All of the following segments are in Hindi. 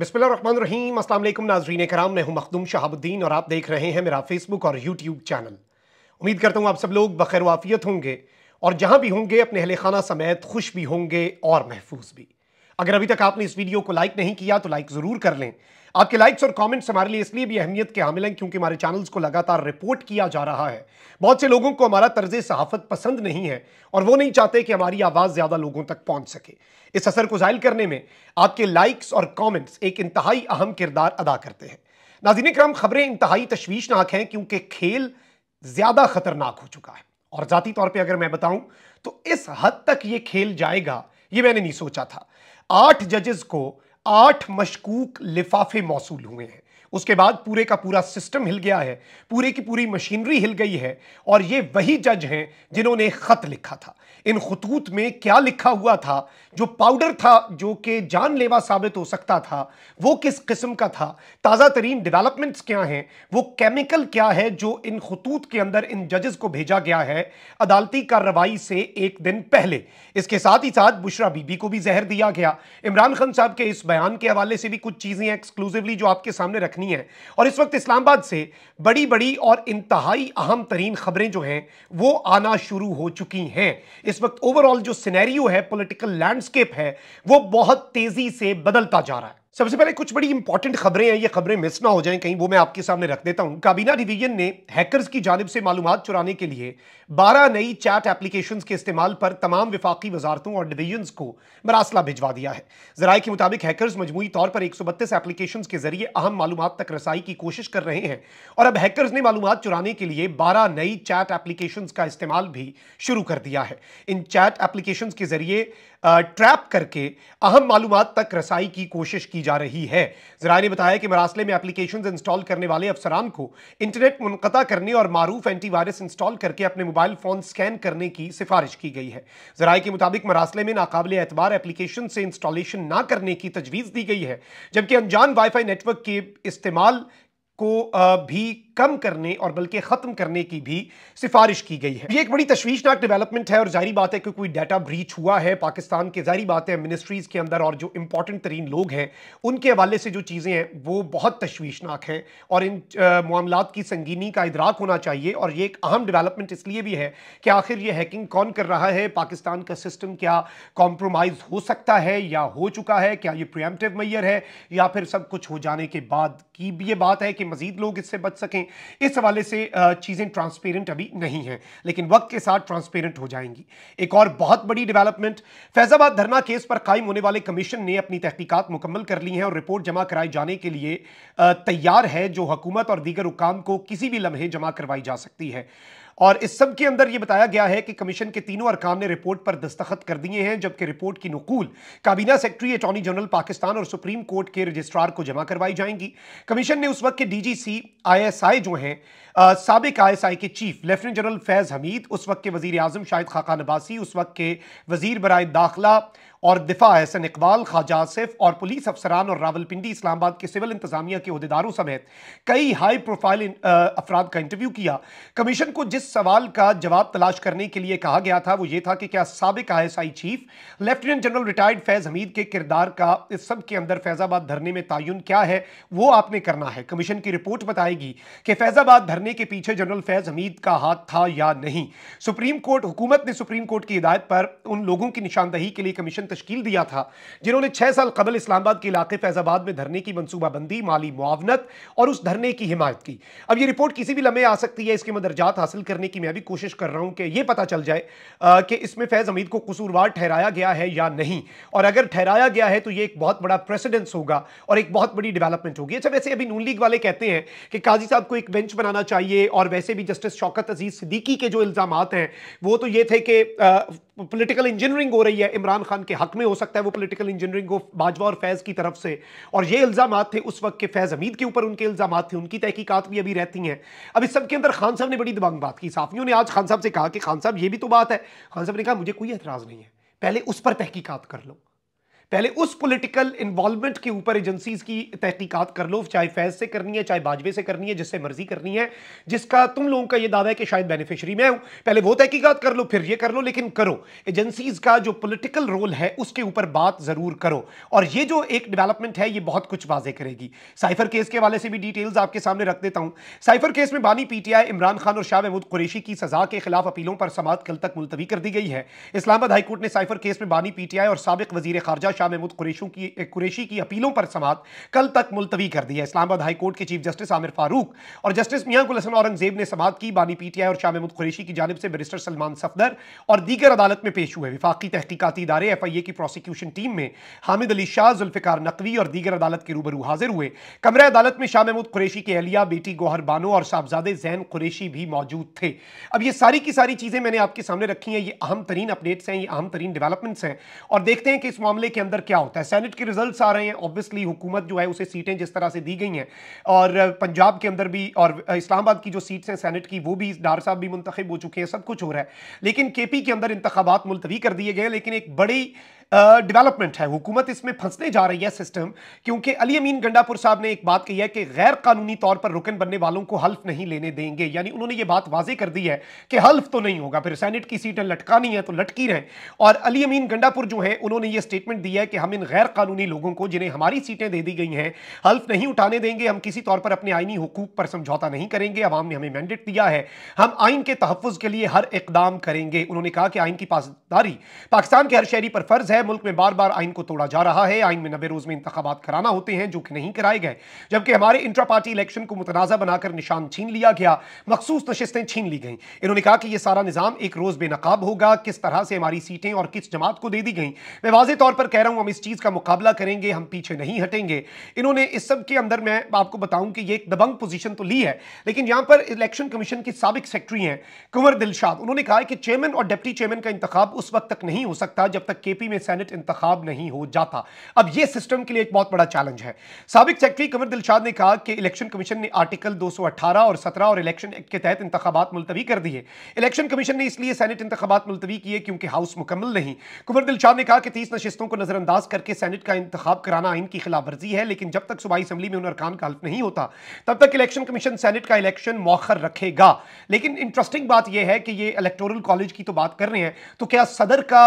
बिस्मिल्लाहिर्रहमानिर्रहीम। अस्सलाम वालेकुम नाज़रीन कराम, मैं हूं मखदूम शहाबुद्दीन और आप देख रहे हैं मेरा फेसबुक और यूट्यूब चैनल। उम्मीद करता हूं आप सब लोग बखैर वाफियत होंगे और जहां भी होंगे अपने अहले खाना समेत खुश भी होंगे और महफूज भी। अगर अभी तक आपने इस वीडियो को लाइक नहीं किया तो लाइक जरूर कर लें। आपके लाइक्स और कमेंट्स हमारे लिए इसलिए भी अहमियत के हामिल हैं क्योंकि हमारे चैनल्स को लगातार रिपोर्ट किया जा रहा है। बहुत से लोगों को हमारा तर्ज सहाफत पसंद नहीं है और वो नहीं चाहते कि हमारी आवाज़ ज़्यादा लोगों तक पहुंच सके। इस असर को ज़ाहिर करने में आपके लाइक्स और कमेंट्स एक इंतहाई अहम किरदार अदा करते हैं। नाज़रीन इकराम, खबरें इंतहाई तशवीशनाक हैं क्योंकि खेल ज़्यादा खतरनाक हो चुका है और ज़ाती तौर पर अगर मैं बताऊं तो इस हद तक ये खेल जाएगा ये मैंने नहीं सोचा था। 8 जजेस को 8 मशकूक लिफाफे मौसूल हुए हैं। उसके बाद पूरे का पूरा सिस्टम हिल गया है, पूरे की पूरी मशीनरी हिल गई है और ये वही जज हैं जिन्होंने खत लिखा था। इन खतूत में क्या लिखा हुआ था, जो पाउडर था जो कि जानलेवा साबित हो सकता था, वो किस किस्म का था, ताज़ा तरीन डेवलपमेंट्स क्या हैं, वो केमिकल क्या है जो इन खतूत के अंदर इन जजेस को भेजा गया है अदालती कार्रवाई से एक दिन पहले। इसके साथ ही साथ बुशरा बीबी को भी जहर दिया गया। इमरान खान साहब के इस बयान के हवाले से भी कुछ चीज़ें एक्सक्लूसिवली जो आपके सामने रखनी है और इस वक्त इस्लामाबाद से बड़ी बड़ी और इंतहाई अहम तरीन खबरें जो हैं वो आना शुरू हो चुकी हैं। इस वक्त ओवरऑल जो सिनेरियो है, पॉलिटिकल लैंडस्केप है, वो बहुत तेजी से बदलता जा रहा है। सबसे पहले कुछ बड़ी इंपॉर्टेंट खबरें हैं, ये खबरें मिस ना हो जाएं कहीं, वो मैं आपके सामने रख देता हूं। काबीना डिवीजन ने हैकर्स की जानिब से मालूमात चुराने के लिए 12 नई चैट एप्लीकेशंस के इस्तेमाल पर तमाम विफाकी वजारतों और डिवीजन्स को मरासला भिजवा दिया है। जराये के मुताबिक हैकर्स मजमूई तौर पर 132 एप्लीकेशंस के जरिए अहम मालूमात तक रसाई की कोशिश कर रहे हैं और अब हैकर्स ने मालूमात चुराने के लिए 12 नई चैट एप्लीकेशंस का इस्तेमाल भी शुरू कर दिया है। इन चैट एप्लीकेशंस के जरिए ट्रैप करके अहम मालूमात तक रसाई की कोशिश की जा रही है। ज़राए ने बताया कि मरासले में एप्लीकेशंस इंस्टॉल करने वाले अफसरान को इंटरनेट मुनक़ता करने और मारूफ एंटीवायरस इंस्टॉल करके अपने मोबाइल फोन स्कैन करने की सिफारिश की गई है। ज़राए के मुताबिक मरासले में नाकाबिल एतबार एप्लीकेशन से इंस्टॉलेशन ना करने की तजवीज़ दी गई है, जबकि अनजान वाईफाई नेटवर्क के इस्तेमाल को भी कम करने और बल्कि खत्म करने की भी सिफारिश की गई है। ये एक बड़ी तशवीशनाक डेवलपमेंट है और जाहिर बात है कि कोई डाटा ब्रीच हुआ है पाकिस्तान के, जाहिर बात है मिनिस्ट्रीज के अंदर और जो इंपॉर्टेंट तरीन लोग हैं उनके हवाले से जो चीज़ें हैं वो बहुत तशवीशनाक हैं और इन मामलात की संगीनी का इदराक होना चाहिए। और ये एक अहम डेवलपमेंट इसलिए भी है कि आखिर ये हैकिंग कौन कर रहा है, पाकिस्तान का सिस्टम क्या कॉम्प्रोमाइज हो सकता है या हो चुका है, क्या ये प्रिएम्प्टिव मेजर है या फिर सब कुछ हो जाने के बाद की भी ये बात है कि मजीद लोग इससे बच सकें। इस हवाले से चीजें ट्रांसपेरेंट अभी नहीं है, लेकिन वक्त के साथ ट्रांसपेरेंट हो जाएंगी। एक और बहुत बड़ी डेवलपमेंट, फैजाबाद धरना केस पर कायम होने वाले कमीशन ने अपनी तहकीकात मुकम्मल कर ली हैं और रिपोर्ट जमा कराए जाने के लिए तैयार है, जो हुकूमत और दीगर हुकाम को किसी भी लम्हे जमा करवाई जा सकती है। और इस सब के अंदर यह बताया गया है कि कमीशन के तीनों अरकान ने रिपोर्ट पर दस्तखत कर दिए हैं, जबकि रिपोर्ट की नकूल काबीना सेक्रेटरी, अटॉर्नी जनरल पाकिस्तान और सुप्रीम कोर्ट के रजिस्ट्रार को जमा करवाई जाएंगी। कमीशन ने उस वक्त के डीजीसी ISI जो हैं साबिक ISI के chief lieutenant general Faiz Hamid, उस वक्त के वजीर आजम शाहिद खाकान अब्बासी, उस वक्त के वजीर बराए दाखिला और दिफा एहसन इकबाल, ख्वाजा आसिफ और पुलिस अफसरान और रावलपिंडी इस्लामाबाद के सिविल इंतजामिया के अहदेदारों समेत कई हाई प्रोफाइल अफराद का इंटरव्यू किया। कमीशन को जिस सवाल का जवाब तलाश करने के लिए कहा गया था वो ये था कि क्या साबिक ISI chief lieutenant general retired Faiz Hamid के किरदार का इस सब के अंदर फैजाबाद धरने में तायुन क्या है, वो आपने करना है। कमीशन की रिपोर्ट बताएगी कि फैजाबाद धरने के पीछे जनरल फैज हमीद का हाथ था या नहीं। सुप्रीम कोर्ट, हुकूमत ने सुप्रीम कोर्ट की हिदायत पर उन लोगों की निशानदही के लिए कमीशन तश्कील दिया था जिन्होंने 6 साल कबल इस्लामाबाद के इलाके फैजाबाद में धरने की मनसूबाबंदी, माली मुआवनत और उस धरने की हिमायत की। अब ये रिपोर्ट किसी भी लम्हे आ सकती है, इसके मदरजात हासिल करने की मैं भी कोशिश कर रहा हूं कि यह पता चल जाए कि इसमें फैज हमीद को कसूरवार ठहराया गया है या नहीं, और अगर ठहराया गया है तो यह एक बहुत बड़ा प्रेसिडेंस होगा और एक बहुत बड़ी डेवलपमेंट होगी। अच्छा, वैसे अभी नून लीग वाले कहते हैं कि काजी साहब को एक बेंच बनाना चाहिए और वैसे भी जस्टिस शौकत अजीज सिद्दीकी के जो इल्जामात हैं वो तो ये थे कि पॉलिटिकल इंजीनियरिंग हो रही है इमरान खान के हक में, हो सकता है वो पॉलिटिकल इंजीनियरिंग हो बाजवा और फैज की तरफ से, और ये इल्जामात थे उस वक्त के फैज हमीद के ऊपर, उनके इल्जामात थे, उनकी तहकीकात भी अभी रहती हैं। अब इस सब के अंदर खान साहब ने बड़ी दबंग बात की। साफियों ने आज खान साहब से कहा कि खान साहब ये भी तो बात है। खान साहब ने कहा मुझे कोई एतराज नहीं है, पहले उस पर तहकीकात कर लो, पहले उस पॉलिटिकल इन्वॉल्वमेंट के ऊपर एजेंसीज की तहकीकात कर लो, चाहे फैज से करनी है, चाहे बाजवे से करनी है, जिससे मर्जी करनी है, जिसका तुम लोगों का यह दावा है कि शायद बेनिफिशियरी मैं हूं, पहले वो तहकीकात कर लो, फिर ये कर लो, लेकिन करो। एजेंसीज का जो पॉलिटिकल रोल है उसके ऊपर बात जरूर करो। और ये जो एक डेवलपमेंट है ये बहुत कुछ वाजे करेगी। साइफर केस के हवाले से भी डिटेल्स आपके सामने रख देता हूं। साइफर केस में बानी पीटीआई इमरान खान और शाह महमूद कुरैशी की सजा के खिलाफ अपीलों पर समाअत कल तक मुलतवी कर दी गई है। इस्लामाबाद हाईकोर्ट ने साइफर केस में बानी पीटीआई और साबिक वजीर खारजा शाह महमूद कुरैशी की अपीलों पर समाअत कल तक मुलतवी कर दी है। इस्लामाबाद हाईकोर्ट के चीफ जस्टिस आमिर फारूक और जस्टिस मियां गुल हसन औरंगजेब ने समाअत की। बानी पीटीआई और शाह महमूद कुरैशी की जानिब से बैरिस्टर सलमान सफदर और दीगर अदालत में पेश हुए। विफाकी तहकीकाती इदारे एफआईए की प्रोसिक्यूशन टीम में हामिद अली शाह, जुल्फिकार नकवी और दीगर अदालत के रूबरू हाजिर हुए। कमरे अदालत में शाह महमूद कुरैशी की अहलिया बेटी गौहर बानो और साहबजादे जैन कुरैशी भी मौजूद थे। अब ये सारी की सारी चीजें मैंने आपके सामने रखी हैं। ये अहम तरीन अपडेट्स हैं, ये अहम तरीन डेवलपमेंट्स हैं और देखते हैं कि इस मामले के अंदर क्या होता है। सेनेट के रिजल्ट्स आ रहे हैं। ऑब्वियसली हुकूमत जो है उसे सीटें जिस तरह से दी गई हैं और पंजाब के अंदर भी और इस्लामाबाद की जो सीट्स हैं सेनेट की वो भी डार साहब भी मुंतखब हो चुके हैं, सब कुछ हो रहा है। लेकिन केपी के अंदर इंतखाबात मुलतवी कर दिए गए। लेकिन एक बड़ी डेवलपमेंट है, हुकूमत इसमें फंसने जा रही है सिस्टम, क्योंकि अली अमीन गंडापुर साहब ने एक बात कही है कि गैर कानूनी तौर पर रुकन बनने वालों को हल्फ नहीं लेने देंगे। यानी उन्होंने ये बात वाजे कर दी है कि हल्फ तो नहीं होगा, फिर सेनेट की सीटें लटकानी है तो लटकी रहें। और अली अमीन गंडापुर जो है उन्होंने ये स्टेटमेंट दिया है कि हम इन गैर कानूनी लोगों को जिन्हें हमारी सीटें दे दी गई हैं हल्फ नहीं उठाने देंगे। हम किसी तौर पर अपने आईनी हुकूक पर समझौता नहीं करेंगे। अवाम ने हमें मैंडेट दिया है, हम आइन के तहफ़्फ़ुज़ के लिए हर इक़दाम करेंगे। उन्होंने कहा कि आइन की पासदारी पाकिस्तान के हर शहरी पर फर्ज है। मुल्क में बार बार आइन को तोड़ा जा रहा है। आइन में 90 रोज में इंतखाबात कराना होते हैं जो कि नहीं कराए गए, जबकि हमारे इंट्रा पार्टी इलेक्शन को मुतनाज़ा बनाकर निशान छीन लिया गया, मखसूस नशिस्तें छीन ली गई। इन्होंने कहा कि यह सारा निजाम एक रोज बेनकाब होगा। किस तरह से हमारी सीटें और किस जमात को दे दी गई, मैं वाज़ेह तौर पर कह रहा हूं, हम इस चीज का मुकाबला करेंगे, हम पीछे नहीं हटेंगे। इन्होंने इस सब के अंदर मैं आपको बताऊं कि यह एक दबंग पोजीशन तो ली है, लेकिन यहां पर इलेक्शन कमीशन के साबिक सेक्रेटरी हैं कुंवर दिलशाद, उन्होंने कहा कि चेयरमैन और डिप्टी चेयरमैन का इंतखाब उस वक्त तक नहीं हो सकता जब तक केपी में सेनेट इंतखाब नहीं हो जाता। अब यह सिस्टम के लिए एक बहुत बड़ा चैलेंज है। साबिक सेक्रेटरी कुंवर दिलशाद ने कहा कि इलेक्शन कमीशन ने आर्टिकल 218 और 17 और इलेक्शन एक्ट के तहत इंतखाबात मुलतवी कर दिए। इलेक्शन कमीशन ने इसलिए सेनेट इंतखाबात मुलतवी किए क्योंकि हाउस मुकम्मल नहीं। कुंवर दिलशाद ने कहा कि 30 नशिस्तों को नजरअंदाज करके सेनेट का इंतखाब कराना आइन की खिलाफ वर्जी है, लेकिन जब तक सूबाई असम्बली में उन अरकान का हल्फ नहीं होता तब तक इलेक्शन कमीशन सेनेट का इलेक्शन मौखर रखेगा। लेकिन इंटरेस्टिंग बात यह है कि ये इलेक्टोरल कॉलेज की तो बात कर रहे हैं, तो क्या सदर का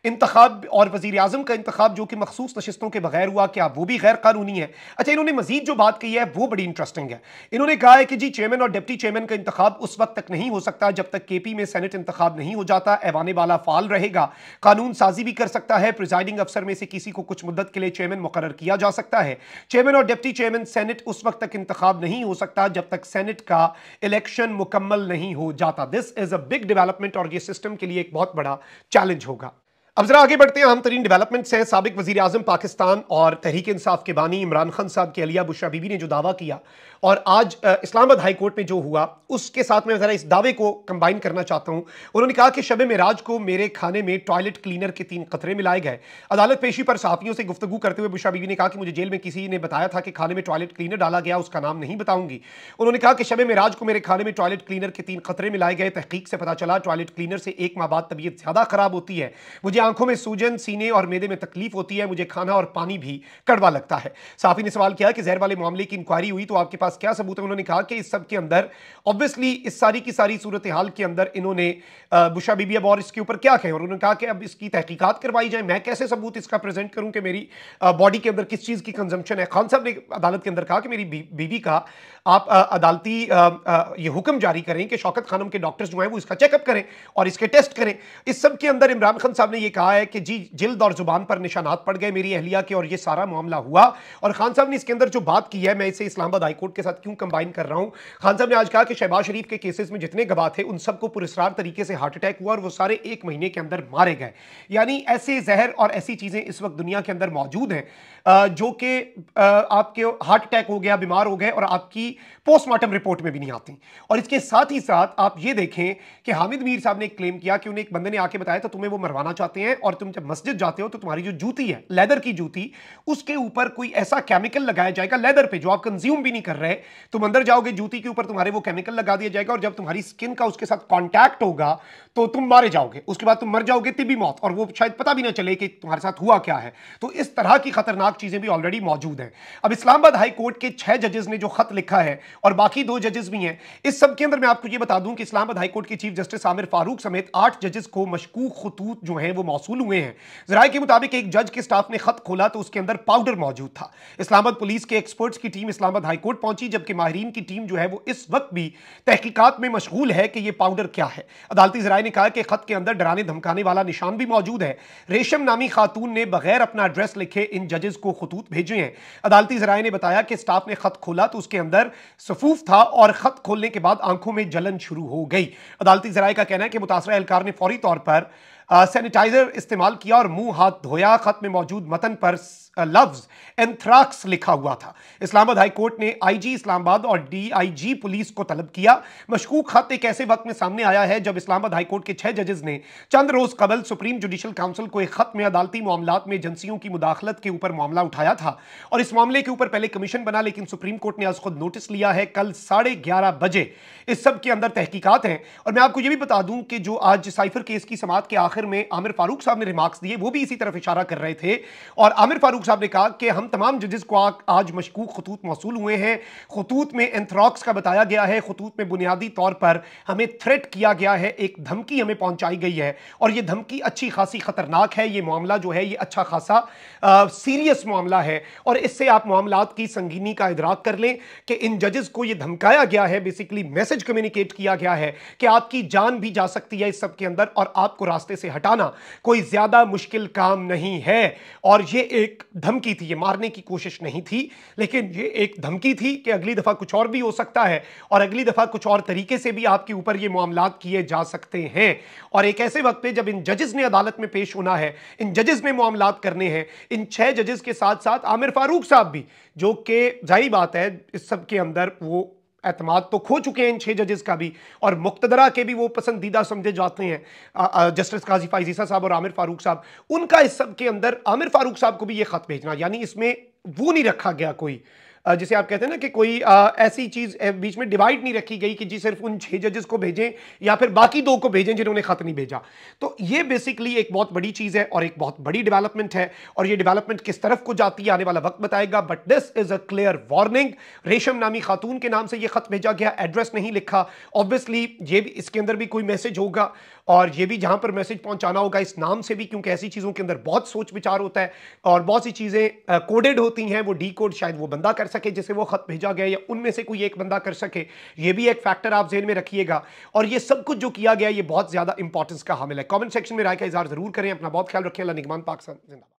इंतखाब और वजीर आजम का इंतखाब जो कि मखसूस नशिस्तों के बगैर हुआ, क्या वो भी गैर कानूनी है? अच्छा, इन्होंने मजीद जो बात कही है वो बड़ी इंटरेस्टिंग है। इन्होंने कहा है कि जी चेयरमैन और डिप्टी चेयरमैन का इंतखाब उस वक्त तक नहीं हो सकता जब तक केपी में सेनेट इंतखाब नहीं हो जाता। ऐवाने वाला फाल रहेगा, कानून साजी भी कर सकता है। प्रिजाइडिंग अफसर में से किसी को कुछ मुद्दत के लिए चेयरमैन मुकर्रर किया जा सकता है। चेयरमैन और डिप्टी चेयरमैन सेनेट उस वक्त तक इंतखाब नहीं हो सकता जब तक सेनेट का इलेक्शन मुकम्मल नहीं हो जाता। This is a big development और ये सिस्टम के लिए एक बहुत बड़ा चैलेंज होगा। अब जरा आगे बढ़ते हैं। अहम तरीन डेवलपमेंट्स हैं। साबिक वजीर आजम पाकिस्तान और तहरीक इंसाफ के बानी इमरान खान साहब की अलिया बुशरा बीबी ने जो दावा किया और आज इस्लामाबाद हाई कोर्ट में जो हुआ उसके साथ मैं जरा इस दावे को कंबाइन करना चाहता हूं। उन्होंने कहा कि शब मेराज को मेरे खाने में टॉयलेट क्लीनर के 3 कतरे मिलाए गए। अदालत पेशी पर सहाफियों से गुफ्तगू करते हुए बुशरा बीबी ने कहा कि मुझे जेल में किसी ने बताया था कि खाने में टॉयलेट क्लीनर डाला गया, उसका नाम नहीं बताऊंगी। उन्होंने कहा कि शब मेराज को मेरे खाने में टॉयलेट क्लीनर के 3 कतरे मिलाए गए। तहकीक से पता चला टॉयलेट क्लीनर से 1 माह बाद तबीयत ज्यादा खराब होती है। मुझे आंखों में सूजन, सीने और मेदे में तकलीफ होती है। मुझे खाना और पानी भी कड़वा लगता है। साफी ने सवाल किया कि जहर वाले मामले की इंक्वायरी हुई तो आपके पास क्या सबूत है? उन्होंने कहा कि इस सब के अंदर ऑब्वियसली इस सारी की सारी सूरत हाल के अंदर इन्होंने बुशरा बीबी अब और इसके ऊपर क्या कहें, और उन्होंने कहा कि अब इसकी तहकीकात करवाई जाए। मैं कैसे सबूत इसका प्रेजेंट करूं कि मेरी बॉडी के अंदर किस चीज की कंजम्पशन है। खान साहब ने अदालत के अंदर कहा कि मेरी बीवी का आप अदालती ये हुक्म जारी करें कि शौकत खानम के डॉक्टर्स जो हैं वो इसका चेकअप करें और इसके टेस्ट करें। इस सब के अंदर इमरान खान साहब ने यह कहा है कि जी जिल्द और जुबान पर निशानात पड़ गए मेरी अहलिया के और ये सारा मामला हुआ। और खान साहब ने इसके अंदर जो बात की है, मैं इसे इस्लामाबाद हाईकोर्ट के साथ क्यों कंबाइन कर रहा हूं। खान साहब ने आज कहा कि शहबाज शरीफ के केसेस में जितने गवाह थे उन सबको पुरस्कार तरीके से हार्ट अटैक हुआ और वो सारे 1 महीने के अंदर मारे गए। यानी ऐसे जहर और ऐसी चीजें इस वक्त दुनिया के अंदर मौजूद हैं जो कि आपके हार्ट अटैक हो गया, बीमार हो गए और आपकी पोस्टमार्टम रिपोर्ट में भी नहीं आती। और इसके साथ ही साथ आप ये देखें कि हामिद मीर साहब ने एक क्लेम किया कि उन्हें एक बंदे ने आके बताया था तुम्हें वो मरवाना चाहते हैं और तुम जब मस्जिद जाते हो तो तुम्हारी जो जूती है, लेदर की जूती, उसके ऊपर कोई ऐसा केमिकल लगाया जाएगा लेदर पे जो आप कंज्यूम भी नहीं कर रहे। तुम अंदर जाओगे, जूती के ऊपर तुम्हारे वो केमिकल लगा दिया जाएगा और जब तुम्हारी स्किन का उसके साथ कॉन्टैक्ट होगा तो तुम मारे जाओगे, उसके बाद तुम मर जाओगे तिबी मौत, और वो शायद पता भी ना चले कि तुम्हारे साथ हुआ क्या है। तो इस तरह की खतरनाक चीजें भी ऑलरेडी मौजूद हैं। अब इस्लामाबाद हाई कोर्ट के 6 जजेस ने जो खत लिखा है और बाकी 2 जजेस भी हैं, इस सब के अंदर मैं आपको ये बता दूं कि इस्लामाबाद हाई कोर्ट के चीफ जस्टिस आमिर फारूक समेत 8 जजेस को मशकूक खतूत जो हैं वो मौसूल हुए हैं। जराये के मुताबिक एक जज के स्टाफ ने खत खोला तो उसके अंदर पाउडर मौजूद था। इस्लामाबाद पुलिस के एक्सपर्ट्स की टीम इस्लामाबाद हाई कोर्ट पहुंची, जबकि माहिरीन की टीम जो है वो इस वक्त भी तहकीकात में मशगूल है कि यह पाउडर क्या है। अदालती जराये ने कहा कि खत के अंदर डराने धमकाने वाला निशान भी मौजूद है। रेशम नामी खातून ने बगैर अपना एड्रेस लिखे इन जजेस को खतूत भेजे हैं। अदालती जराये ने बताया कि स्टाफ ने खत खोला तो उसके अंदर सफूफ था और खत खोलने के बाद आंखों में जलन शुरू हो गई। अदालती जराये का कहना है कि मुतासरा एहलकार ने फौरी तौर पर सैनिटाइजर इस्तेमाल किया और मुंह हाथ धोया। खत में मौजूद मतन पर लफ्ज एंथ्राक्स लिखा हुआ था। इस्लामाबाद हाई कोर्ट ने आईजी इस्लामाबाद और डीआईजी पुलिस को तलब किया। मशकूक खत एक ऐसे वक्त में सामने आया है जब इस्लामाबाद हाई कोर्ट के 6 जजेस ने चंद रोज कबल सुप्रीम जुडिशल काउंसिल को एक खत में अदालती मामलात में एजेंसियों की मुदाखलत के ऊपर मामला उठाया था और इस मामले के ऊपर पहले कमीशन बना, लेकिन सुप्रीम कोर्ट ने आज खुद नोटिस लिया है। कल 11:30 बजे इस सब के अंदर तहकीकात हैं। और मैं आपको यह भी बता दूं कि जो आज साइफर केस की समाअत के आखिर में आमिर फारूक साहब ने रिमार्क्स दिए वो भी इसी तरफ इशारा कर रहे थे। और आमिर फारूक साहब ने कहा कि हम तमाम जजेस को आज मशकूक खतूत मौसूल हुए हैं। खतूत में एंथ्राक्स का बताया गया है। खतूत में बुनियादी तौर पर हमें थ्रेट किया गया है, एक धमकी हमें पहुंचाई गई है और यह धमकी अच्छी खासी खतरनाक है। यह मामला जो है ये अच्छा खासा सीरियस मामला है और इससे आप मामलात की संगीनी का इदराक कर लें कि इन जजेस को यह धमकाया गया है, बेसिकली मैसेज कम्युनिकेट किया गया है कि आपकी जान भी जा सकती है इस सब के अंदर और आपको रास्ते से हटाना कोई ज्यादा मुश्किल काम नहीं है। और यह एक धमकी थी, ये मारने की कोशिश नहीं थी, लेकिन ये एक धमकी थी कि अगली दफा कुछ और भी हो सकता है और अगली दफा कुछ और तरीके से भी आपके ऊपर ये मामलात किए जा सकते हैं। और एक ऐसे वक्त पे जब इन जजेस ने अदालत में पेश होना है, इन जजेस ने मामलात करने हैं, इन 6 जजेस के साथ साथ आमिर फारूक साहब भी, जो कि जाहिर बात है इस सब के अंदर वो एतमाद तो खो चुके हैं इन 6 जजेस का भी और मुक्तदरा के भी वो पसंदीदा समझे जाते हैं जस्टिस काजी फाइजीसा साहब और आमिर फारूक साहब। उनका इस सब के अंदर आमिर फारूक साहब को भी ये खत भेजना, यानी इसमें वो नहीं रखा गया कोई जिसे आप कहते हैं ना कि कोई ऐसी चीज बीच में डिवाइड नहीं रखी गई कि जी सिर्फ उन 6 जजेस को भेजें या फिर बाकी 2 को भेजें जिन्होंने खत नहीं भेजा। तो ये बेसिकली एक बहुत बड़ी चीज है और एक बहुत बड़ी डेवलपमेंट है और ये डेवलपमेंट किस तरफ को जाती है आने वाला वक्त बताएगा। But this is a clear warning. रेशम नामी खातून के नाम से ये खत भेजा गया, एड्रेस नहीं लिखा। ऑब्वियसली ये भी इसके अंदर भी कोई मैसेज होगा और ये भी जहां पर मैसेज पहुंचाना होगा इस नाम से भी, क्योंकि ऐसी चीजों के अंदर बहुत सोच विचार होता है और बहुत सी चीजें कोडेड होती हैं। वो डी कोड शायद वो बंदा कर सके जिसे वो खत भेजा गया या उनमें से कोई एक बंदा कर सके, ये भी एक फैक्टर आप ज़हन में रखिएगा। और ये सब कुछ जो किया गया ये बहुत ज्यादा इंपॉर्टेंस का हामिल है। कमेंट सेक्शन में राय का इजहार जरूर करें। अपना बहुत ख्याल रखें। अल्लाह निगहबान। पाकिस्तान जिंदाबाद।